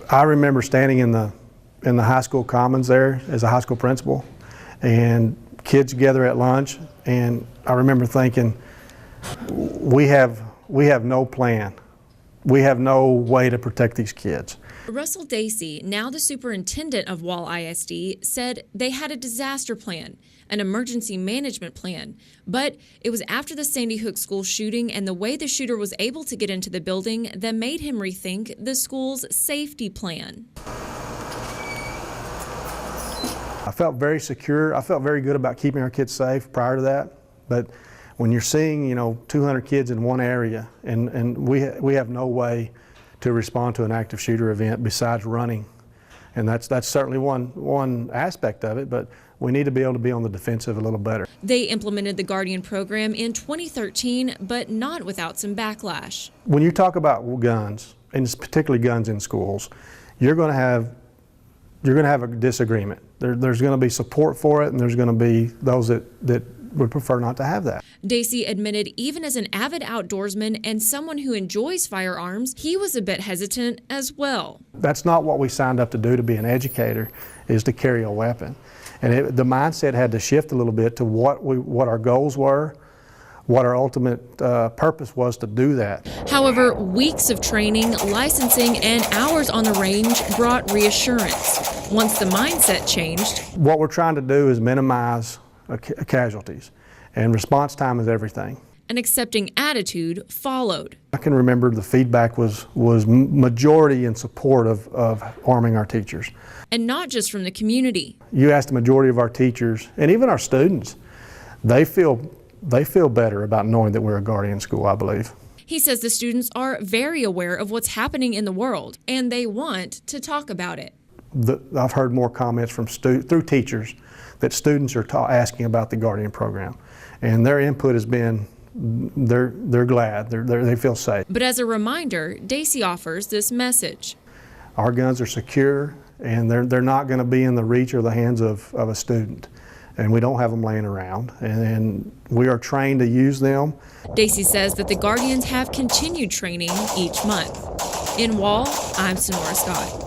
I remember standing in the high school commons there as a high school principal, and kids gather at lunch, and I remember thinking, we have no plan. We have no way to protect these kids. Russell Dacy, now the superintendent of Wall ISD, said they had a disaster plan, an emergency management plan. But it was after the Sandy Hook school shooting and the way the shooter was able to get into the building that made him rethink the school's safety plan. I felt very secure. I felt very good about keeping our kids safe prior to that. But when you're seeing, 200 kids in one area, and we have no way to respond to an active shooter event besides running, and that's certainly one aspect of it. But we need to be able to be on the defensive a little better. They implemented the Guardian program in 2013, but not without some backlash. When you talk about guns, and particularly guns in schools, you're going to have a disagreement. There's going to be support for it, and there's going to be those that would prefer not to have that. Dacy admitted even as an avid outdoorsman and someone who enjoys firearms, he was a bit hesitant as well. That's not what we signed up to do, to be an educator, is to carry a weapon. And the mindset had to shift a little bit to what our goals were, what our ultimate purpose was to do that. However, weeks of training, licensing, and hours on the range brought reassurance. Once the mindset changed, what we're trying to do is minimize casualties, and response time is everything. An accepting attitude followed. I can remember the feedback was majority in support of arming our teachers. And not just from the community. You ask the majority of our teachers, and even our students, they feel better about knowing that we're a Guardian school, I believe. He says the students are very aware of what's happening in the world, and they want to talk about it. I've heard more comments from through teachers that students are asking about the Guardian program, and their input has been they're glad, they feel safe. But as a reminder, Dacy offers this message. Our guns are secure, and they're not going to be in the reach or the hands of a student. And we don't have them laying around, and we are trained to use them. Dacy says that the Guardians have continued training each month. In Wall, I'm Sonora Scott.